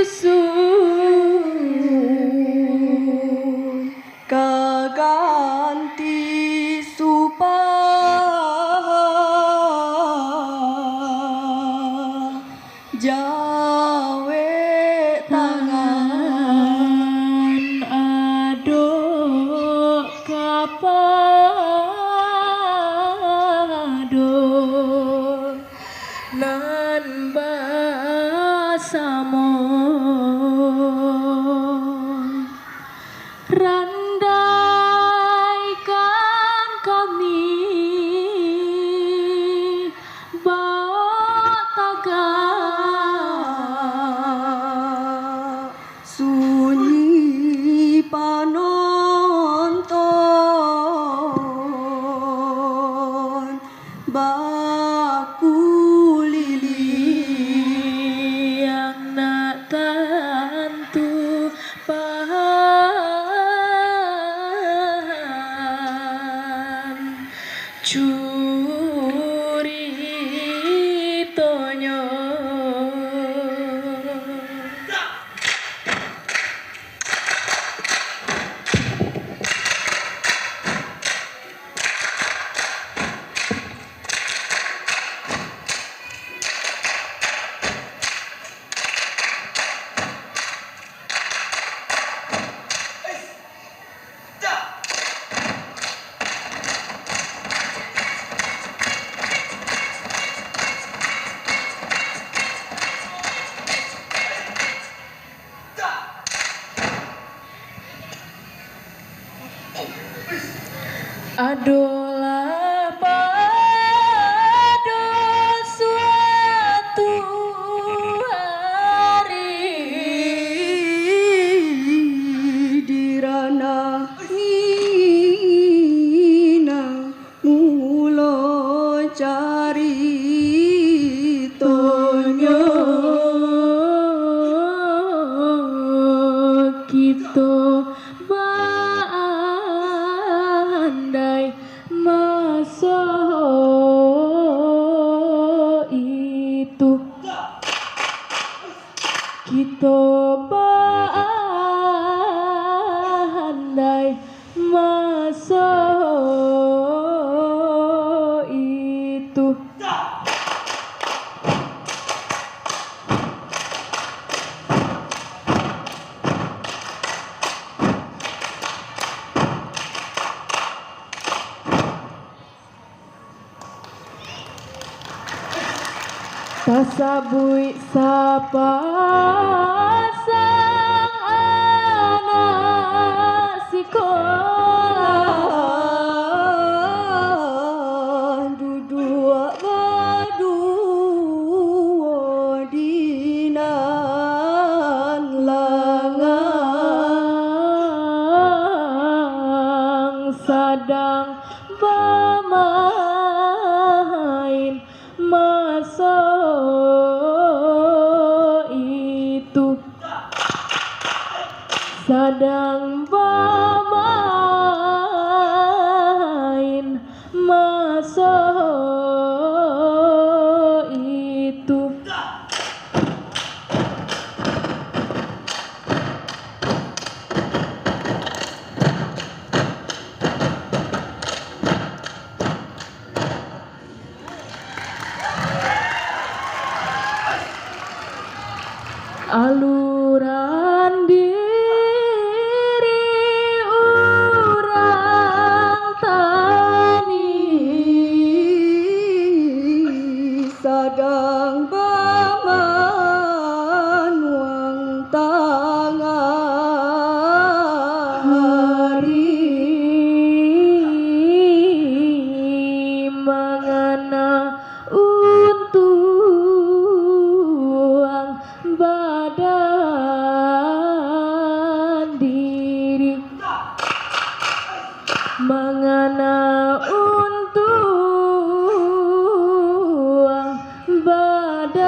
susun kaganti supah jawe tangan aduk kapaduk nan basamon randaikan kami bataga sunyi panonton baku lili yang nak tentu paham curi tonyo adolah pada suatu hari di ranah mina mulo cari tonyo kita andai masa itu kita andai masa itu tasabui sapa sang anak sekolah duduk berdua dinan langang sadang bermain masa itu sedang bermain masa itu aluran diri orang tani sedang bermanuang tangan hari mengena untuang badan diri mengena untuang badan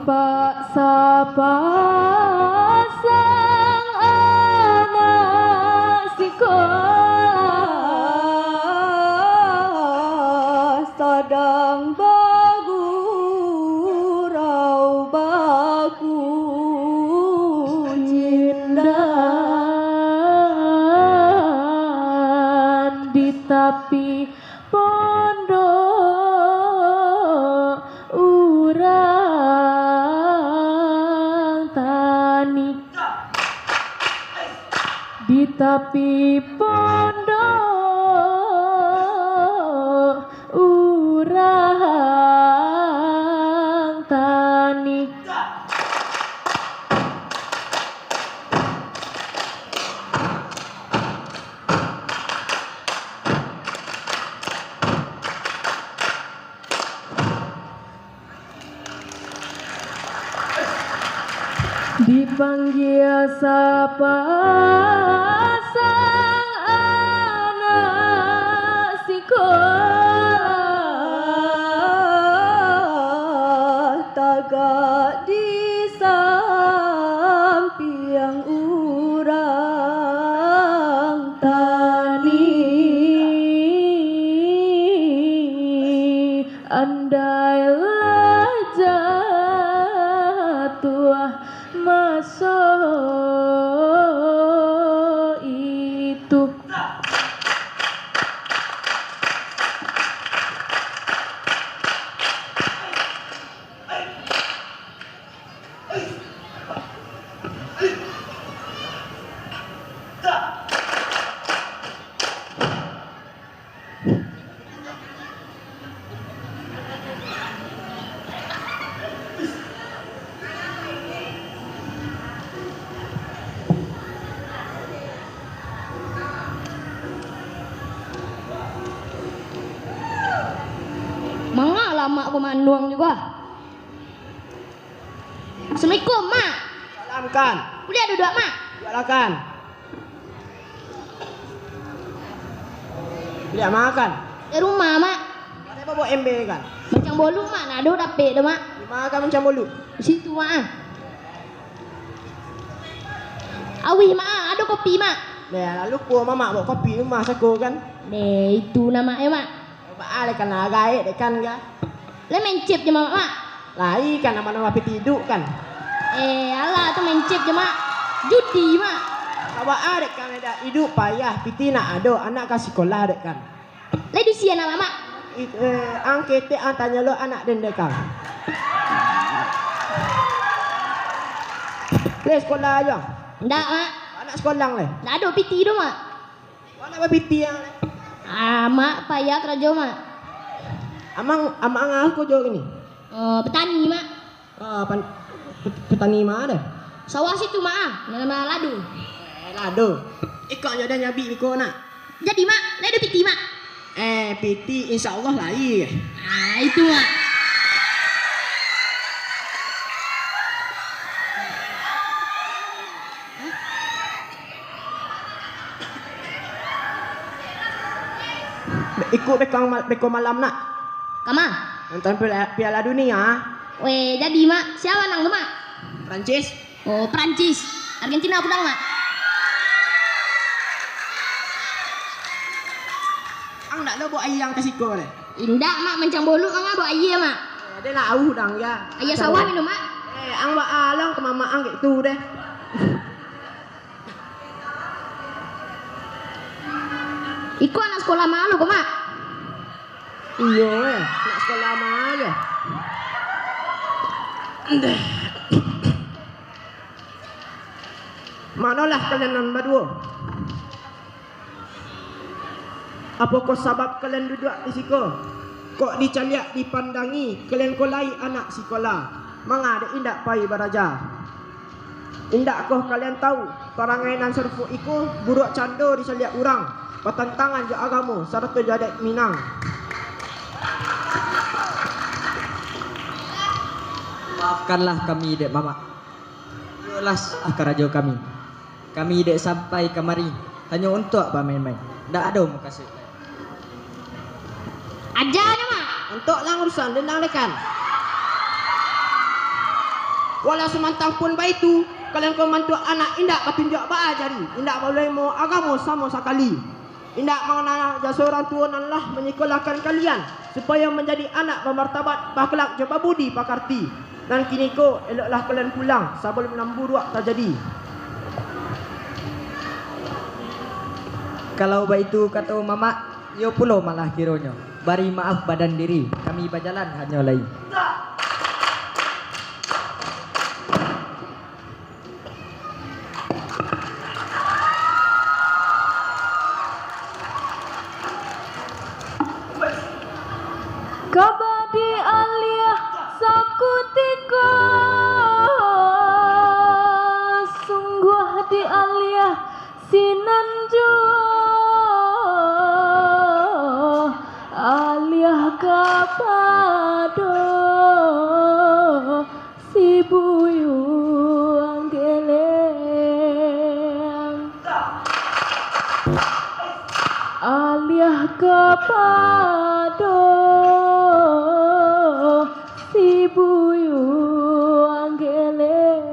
dipaksa-paksa sang anak sekolah sedang bergurau baku cindan di tepi pondok urang tani di tepi pondok urang tani. Dipanggil sapa sang anak sekolah tagak di samping urang tani andailah jatuh masuk itu. Manga lah mak pemanduang juga. Assalamualaikum mak. Salam kan. Kuliah duduk mak. Silakan. Lihat makan. Di rumah mak. Ada apa buat MB kan? Macam bolu mak. Nado dapet dah mak. Makan macam bolu. Di situ mak. Awih mak. Ada kopi mak. Lalu kuah mama bawa kopi rumah sako kan. Itu namanya mak. Ba ale kan agai dekan ga. Le main chip je mak mak. Lai kan nama-nama piti duk kan. Alah tu main chip je mak. Judi mak. Awak adek kan ada hidup payah piti nak ada anak kasih sekolah dek kan. Le di sia nama mak. Angkete tanya lo anak den dekan. Le sekolah aja. Ndak mak. Anak sekolah le. Ndak ada piti tu mak. Mana ba piti yang Mak payah kerja mak. amang aku jo ini. Petani mak. Petani mana? Sawah situ mak. Nama ladu. Lado. Ikut je dah nyabi iko nak. Jadi mak, le ada piti mak. Piti insyaallah lahir. Itu mak. Ikut bekong malam nak. Kama. Nonton Piala Dunia. Weh, jadi mak. Siapa nang tu mak? Prancis. Oh, Prancis. Argentina pulang mak. Ang nak lo buat ayang kasih ko le. Indak mak macam bolu mak bawa air mak. Dia nak au dang ya. Air sawah minum mak. Ang buat along ke mama ang gitu deh. Iko anak sekolah malu kok mak. Iya nak sekolah mana? Manalah kalian nan berdua? Apakah sebab kalian duduk di situ? Kok dicaliak dipandangi kalian kolai anak sekolah? Mangada indak pai baraja. Indak kau kalian tahu perangai nan serfu iku buruk cando dicaliak orang, pertentangan je agama serta jadat Minang. Maafkanlah kami dek mama. Yolas akarajo kami. Kami dek sampai kemari hanya untuk apa main-main. Ndak ada mau kasih. Ajarnya mak. Untuk lang urusan dendang lekan. Walau semantang pun baik itu, kalian kau mantu anak indak ketunjuk ba jari, indak boleh mau agama sama sekali. Indak mengenal jasa orang tua Allah menyekolahkan kalian supaya menjadi anak bermartabat, berakhlak, jaga budi, pakarti. Dan kini ko eloklah kalian pulang sebelum namburuak terjadi. Kalau begitu kata mama, yo pulau malah kironyo. Bari maaf badan diri, kami berjalan hanya lain. Kabadi aliyah sakutika, sungguh di aliyah sinanjo, aliyah kapado si buyu anggeleng, aliyah kapado si buyu anggeleng.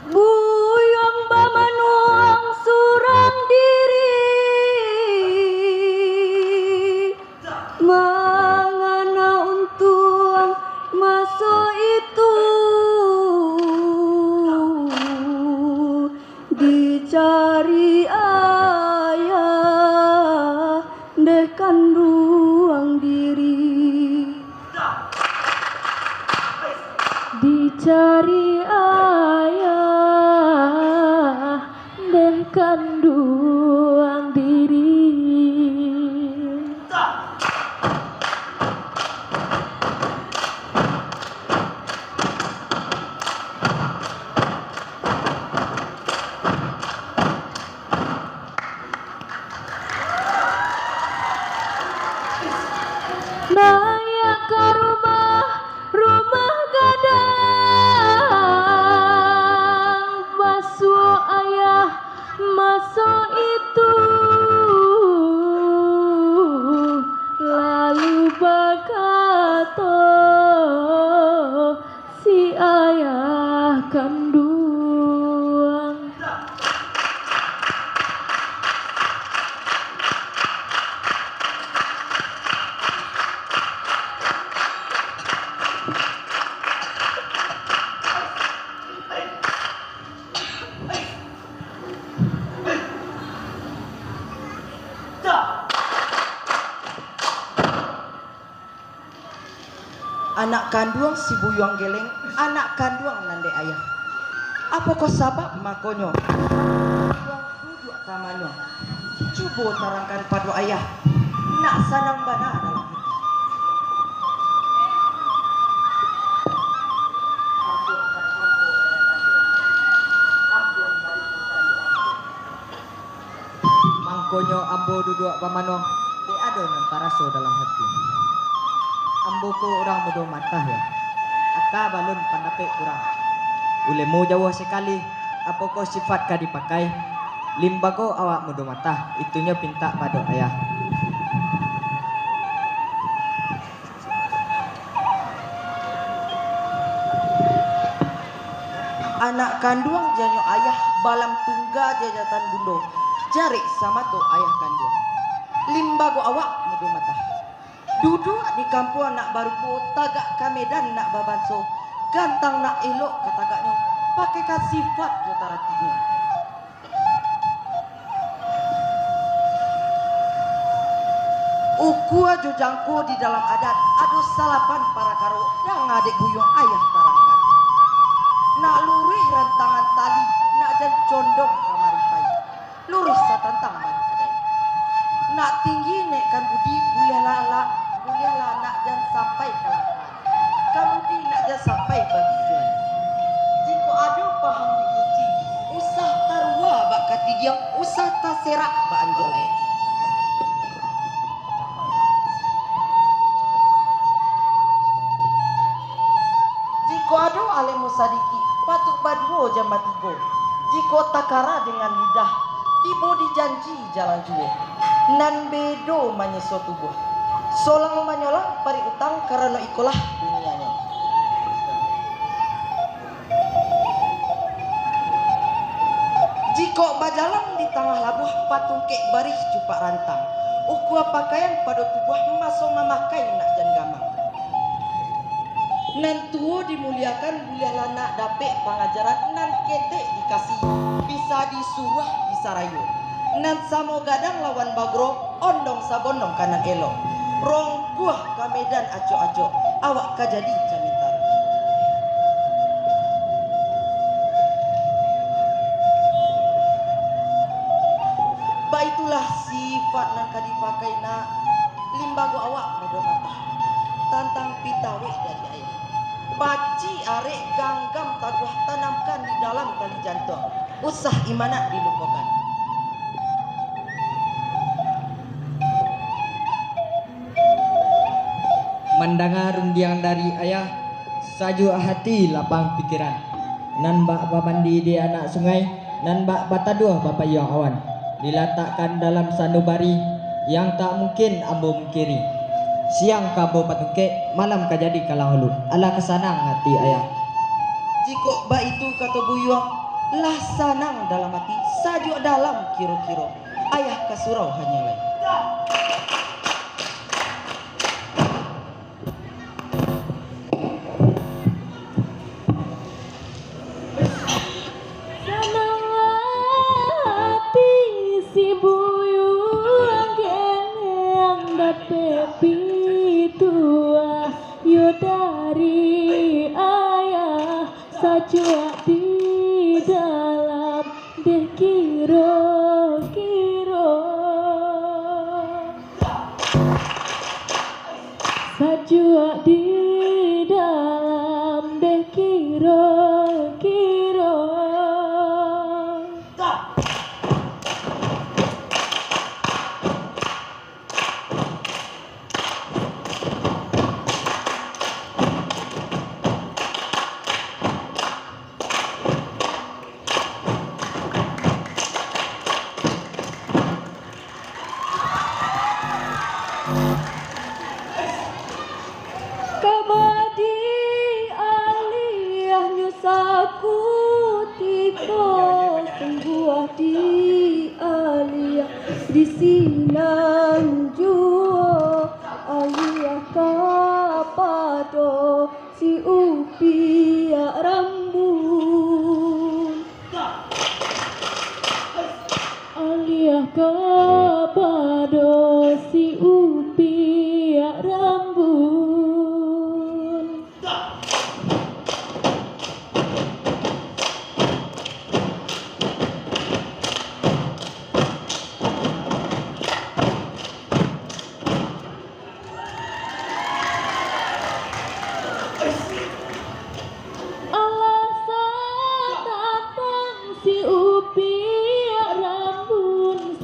Buyong bamanuang surang diri, mangana untung masuk itu dicari ayah deh kandung diri, dicari ayah deh kandung diri. Naya ke rumah gadang, masuk ayah masuk itu, lalu berkata si ayah kandung. Anak kandung si buyong geleng, anak kandung nande ayah. Apa kau sabab makonyo? Yang duduk tamanyo. Cuba terangkan pada ayah. Nak sanang bana dalam hati. Mangkonyo ambo duduk pamano, de ado nan paraso dalam hati. Ambo ko orang mudo mata ya. Aka balon pandapek kurang. Ulemu jauh sekali. Apa ko sifat ka dipakai? Limbago awak mudo mata. Itunya pinta pada ayah. Anak kandung janyo ayah balam tungga jajatan bundo. Jari sama tu ayah kandung. Limbago awak mudo mata. Duduk di kampung nak baru ku tagak ke Medan nak babanso. Gantang nak elok katagaknya. Pakai ka sifat jotaratinya. Ukua jujangku di dalam adat. Aduh salapan para karo. Yang adik buyung ayah tarangkan. Nak lurih rantangan tali. Nak jan condong kamaripai. Lurih satantang balik adai. Nak tinggi nekkan budi boleh lala. Bolehlah nak jan sampai ke langkah. Kamu di nak jan sampai ke tujuan. Jika ada paham dikunci, usah tarwa bak katigiang, usah taserak bak anjolai. Ado alemu sadiki patuk baduo jamba tigo. Jiko takara dengan lidah tibo dijanji jalan juo. Nan bedo manyeso tubuh. Solang manyolang pari utang karena ikolah dunianya. Jiko bajalan di tengah labuh patung kek barih cupak rantang. Ukua pakaian pada tubuh masuk memakai nak jan gamang. Nan tuo dimuliakan buliah lanak dapek pengajaran nan ketek dikasih bisa disuruh bisa rayu. Nan samo gadang lawan bagro ondong sabondong kanan elo. Rong buah kamedan aco-aco awak kajadi camintar. Baitulah sifat nan kadipakai na limbago awak modo mata tantang pitawe dari ayah. Paci arek ganggam taguh tanamkan di dalam tali jantung. Usah imanat dilupakan. Mendengar undian dari ayah, saju hati lapang pikiran. Nan bak mandi di anak sungai, nan bak bataduh bapak yang awan. Diletakkan dalam sanubari yang tak mungkin ambo mengkiri. Siang kabo patungke, malam kajadi kalang hulu. Alah kesanang hati ayah. Jiko ba itu kata buyuang lah sanang dalam hati saju dalam kiro-kiro. Ayah kasurau hanya lain. Dari ayah saja di dalam deh kiro-kiro saja di dalam deh kiro-kiro. Aku tiko tunggu di alia di silang juo alia kapado si upia rambut alia kapado si upia rambut.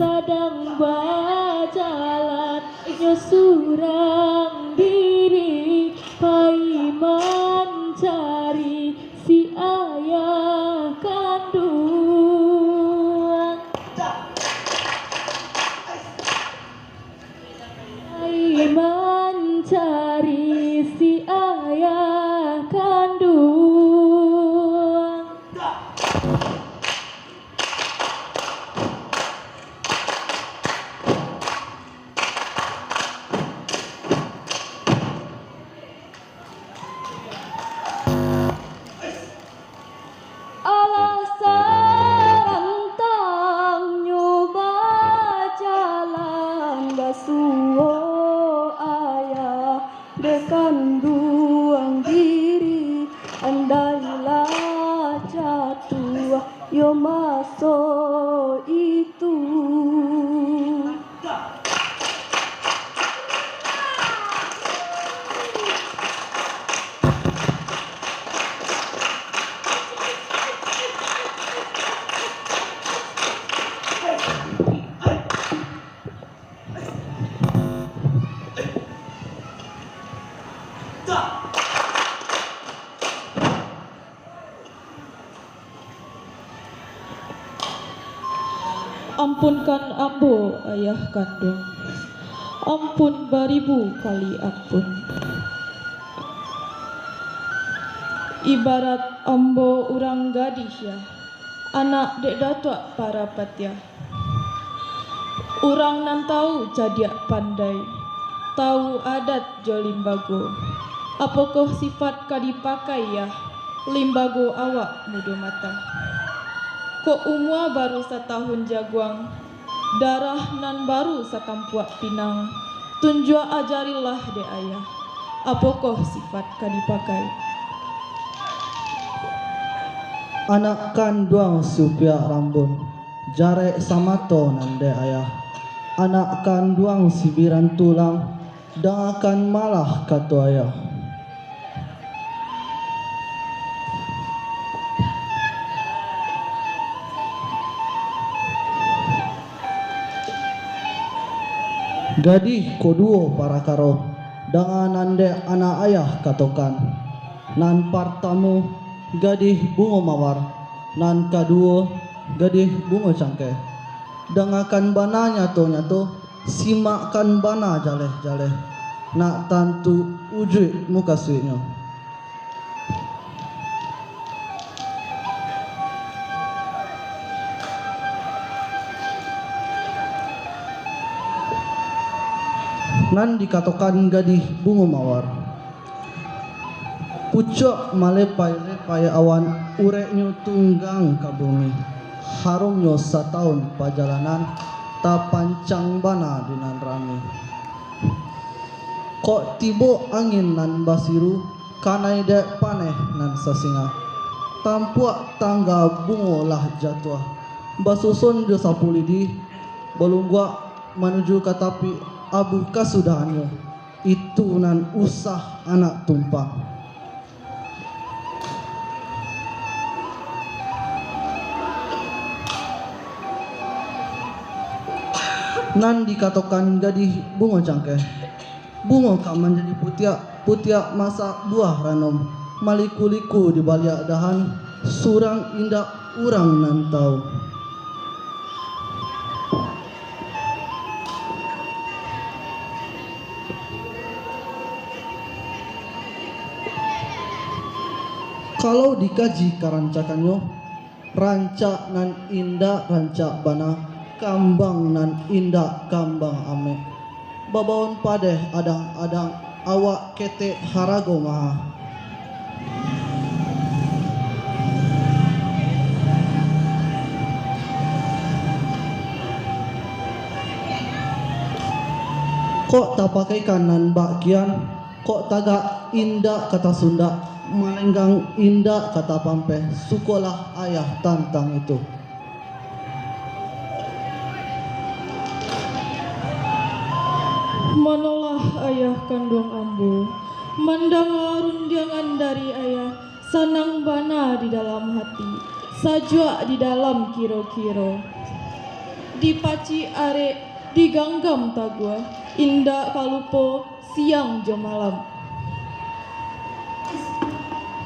Sedang berjalan nyosurang diri pai mencari si ayah kandung pai mencari si ayah kandung. Ampunkan ambo ayah kandung, ampun beribu kali ampun. Ibarat ambo urang gadis ya, anak dek datuk para patya. Urang nan tahu jadiak pandai, tahu adat jo limbago. Apakah sifat kadipakai ya, limbago awak mudo mata. Kok umua baru setahun jaguang, darah nan baru setampuak pinang. Tunjua ajarilah de ayah, apakah sifat kadipakai. Anak kanduang supia rambun, jare samato nande ayah. Anak kanduang sibiran tulang, dan akan malah katu ayah. Gadih koduo para karo, dengan nande anak ayah katokan. Nan partamu gadih bungo mawar, nan kaduo gadih bungo cangke. Dengakan bana nyato simakkan bana jaleh nak tantu ujui muka suiknya. Nan dikatakan gadih bungo mawar, pucuk malepai awan ureknya tunggang ke bumi. Harumnya setahun perjalanan ta pancang bana dinan rami. Kok tibo angin nan basiru kanai dek paneh nan sasinga. Tampuak tangga bungo lah jatuh. Basusun jo sapulidi belunggua menuju ke tapi abu kasudahannya. Itu nan usah anak tumpang. Nan dikatakan gadih bungo cangkeh, bungo kam menjadi putiak masak buah ranom, maliku-liku di baliak dahan, surang indak urang nan tahu. Kalau dikaji karancakannya, rancak nan indah rancak bana, kambang nan indah kambang ame. Babawon padeh adang-adang awak kete harago maha. Kok tak pakai kanan bakian, kok tagak indah kata Sunda, melenggang indah kata Pampe. Sukolah ayah tantang itu. Manolah ayah kandung ambo, mandang rundiangan dari ayah, sanang bana di dalam hati, sajua di dalam kiro-kiro. Dipaci are, diganggam tagua, indah kalupo, siang jo malam.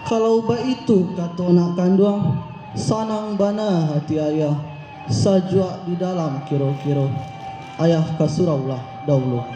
Kalau ba itu kata anak kandung, sanang bana hati ayah, sajua di dalam kiro-kiro. Ayah kasuraulah dahulu.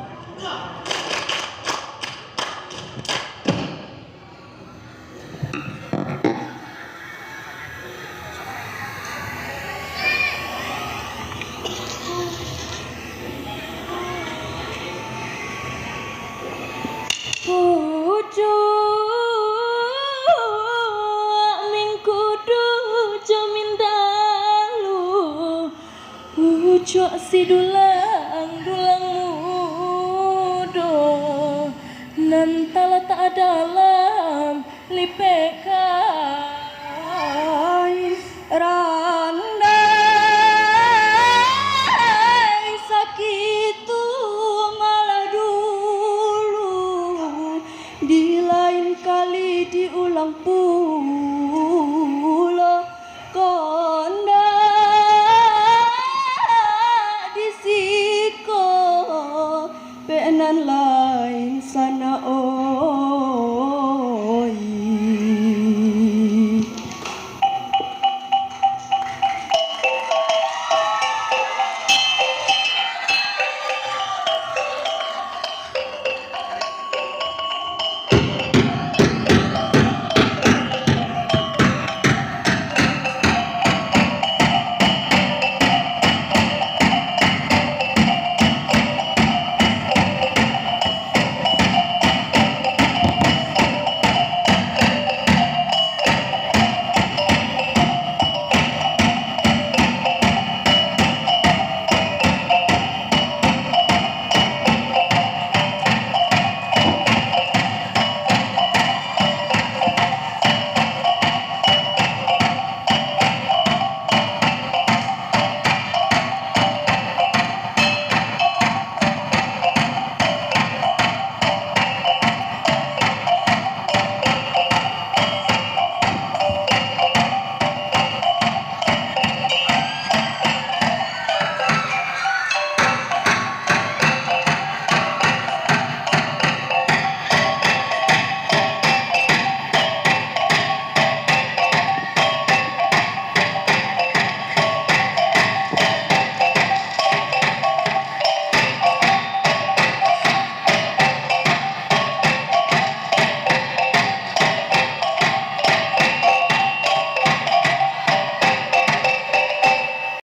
Ucok si dulang mudo nan tala tak dalam lipek